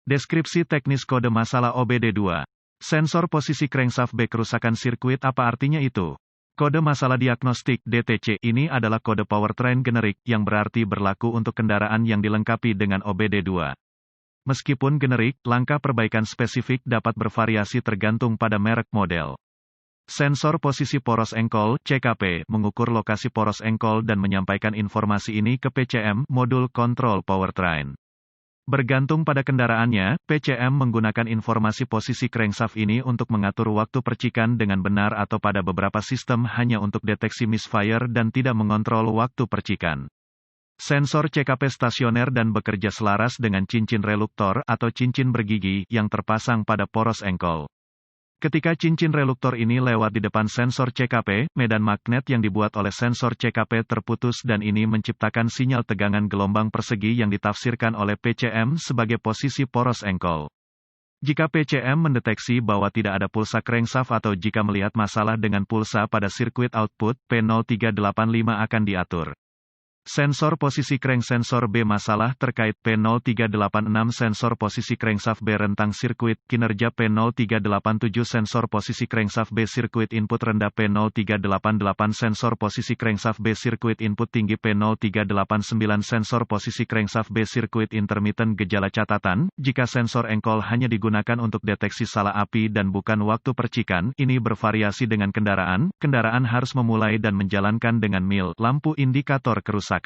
Deskripsi teknis kode masalah OBD2. Sensor posisi crankshaft B kerusakan sirkuit apa artinya itu? Kode masalah diagnostik DTC ini adalah kode powertrain generik yang berarti berlaku untuk kendaraan yang dilengkapi dengan OBD2. Meskipun generik, langkah perbaikan spesifik dapat bervariasi tergantung pada merek model. Sensor posisi poros engkol (CKP) mengukur lokasi poros engkol dan menyampaikan informasi ini ke PCM, modul kontrol powertrain. Bergantung pada kendaraannya, PCM menggunakan informasi posisi crankshaft ini untuk mengatur waktu percikan dengan benar atau pada beberapa sistem hanya untuk deteksi misfire dan tidak mengontrol waktu percikan. Sensor CKP stasioner dan bekerja selaras dengan cincin reluktor atau cincin bergigi yang terpasang pada poros engkol. Ketika cincin reluktor ini lewat di depan sensor CKP, medan magnet yang dibuat oleh sensor CKP terputus dan ini menciptakan sinyal tegangan gelombang persegi yang ditafsirkan oleh PCM sebagai posisi poros engkol. Jika PCM mendeteksi bahwa tidak ada pulsa crankshaft atau jika melihat masalah dengan pulsa pada sirkuit output, P0385 akan diatur. Sensor posisi crank sensor B masalah terkait P0386 sensor posisi crankshaft B rentang sirkuit kinerja P0387 sensor posisi crankshaft B sirkuit input rendah P0388 sensor posisi crankshaft B sirkuit input tinggi P0389 sensor posisi crankshaft B sirkuit intermittent gejala catatan jika sensor engkol hanya digunakan untuk deteksi salah api dan bukan waktu percikan ini bervariasi dengan kendaraan harus memulai dan menjalankan dengan mil lampu indikator kerusakan.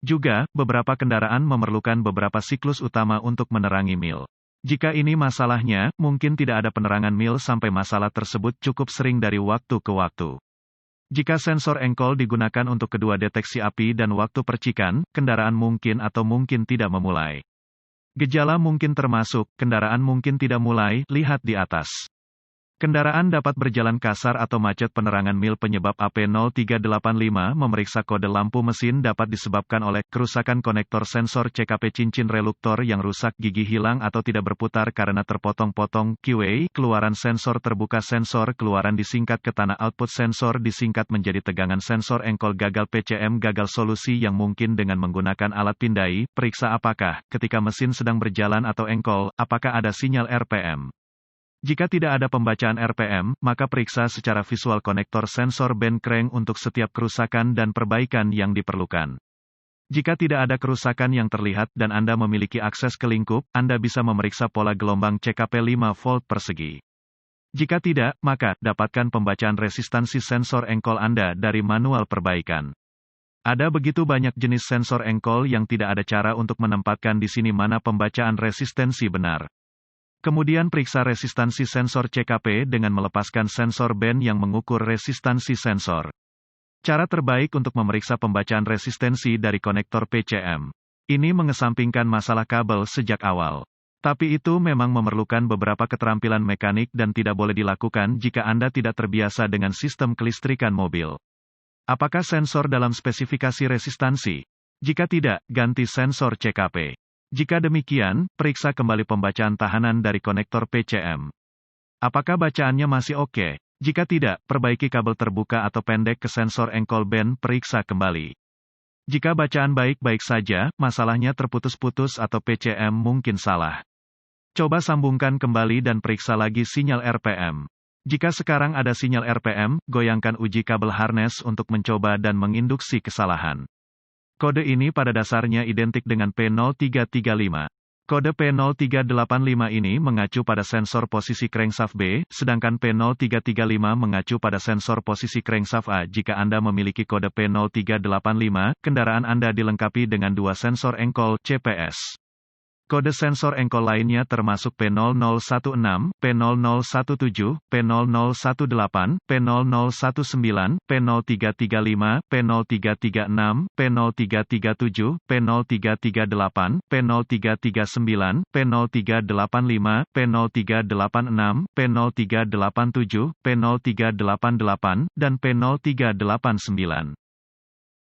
Juga, beberapa kendaraan memerlukan beberapa siklus utama untuk menerangi mil. Jika ini masalahnya, mungkin tidak ada penerangan mil sampai masalah tersebut cukup sering dari waktu ke waktu. Jika sensor engkol digunakan untuk kedua deteksi api dan waktu percikan, kendaraan mungkin atau mungkin tidak memulai. Gejala mungkin termasuk, kendaraan mungkin tidak mulai, lihat di atas. Kendaraan dapat berjalan kasar atau macet penerangan mil penyebab AP0385 memeriksa kode lampu mesin dapat disebabkan oleh kerusakan konektor sensor CKP cincin reluktor yang rusak gigi hilang atau tidak berputar karena terpotong-potong QA keluaran sensor terbuka sensor keluaran disingkat ke tanah output sensor disingkat menjadi tegangan sensor engkol gagal PCM gagal solusi yang mungkin dengan menggunakan alat pindai periksa apakah ketika mesin sedang berjalan atau engkol apakah ada sinyal RPM. Jika tidak ada pembacaan RPM, maka periksa secara visual konektor sensor band crank untuk setiap kerusakan dan perbaikan yang diperlukan. Jika tidak ada kerusakan yang terlihat dan Anda memiliki akses ke lingkup, Anda bisa memeriksa pola gelombang CKP 5 volt persegi. Jika tidak, maka dapatkan pembacaan resistansi sensor engkol Anda dari manual perbaikan. Ada begitu banyak jenis sensor engkol yang tidak ada cara untuk menempatkan di sini mana pembacaan resistansi benar. Kemudian periksa resistansi sensor CKP dengan melepaskan sensor band yang mengukur resistansi sensor. Cara terbaik untuk memeriksa pembacaan resistansi dari konektor PCM. Ini mengesampingkan masalah kabel sejak awal. Tapi itu memang memerlukan beberapa keterampilan mekanik dan tidak boleh dilakukan jika Anda tidak terbiasa dengan sistem kelistrikan mobil. Apakah sensor dalam spesifikasi resistansi? Jika tidak, ganti sensor CKP. Jika demikian, periksa kembali pembacaan tahanan dari konektor PCM. Apakah bacaannya masih oke? Jika tidak, perbaiki kabel terbuka atau pendek ke sensor engkol band, periksa kembali. Jika bacaan baik-baik saja, masalahnya terputus-putus atau PCM mungkin salah. Coba sambungkan kembali dan periksa lagi sinyal RPM. Jika sekarang ada sinyal RPM, goyangkan uji kabel harness untuk mencoba dan menginduksi kesalahan. Kode ini pada dasarnya identik dengan P0335. Kode P0385 ini mengacu pada sensor posisi crankshaft B, sedangkan P0335 mengacu pada sensor posisi crankshaft A. Jika Anda memiliki kode P0385, kendaraan Anda dilengkapi dengan dua sensor engkol CPS. Kode sensor engkol lainnya termasuk P0016, P0017, P0018, P0019, P0335, P0336, P0337, P0338, P0339, P0385, P0386, P0387, P0388, dan P0389.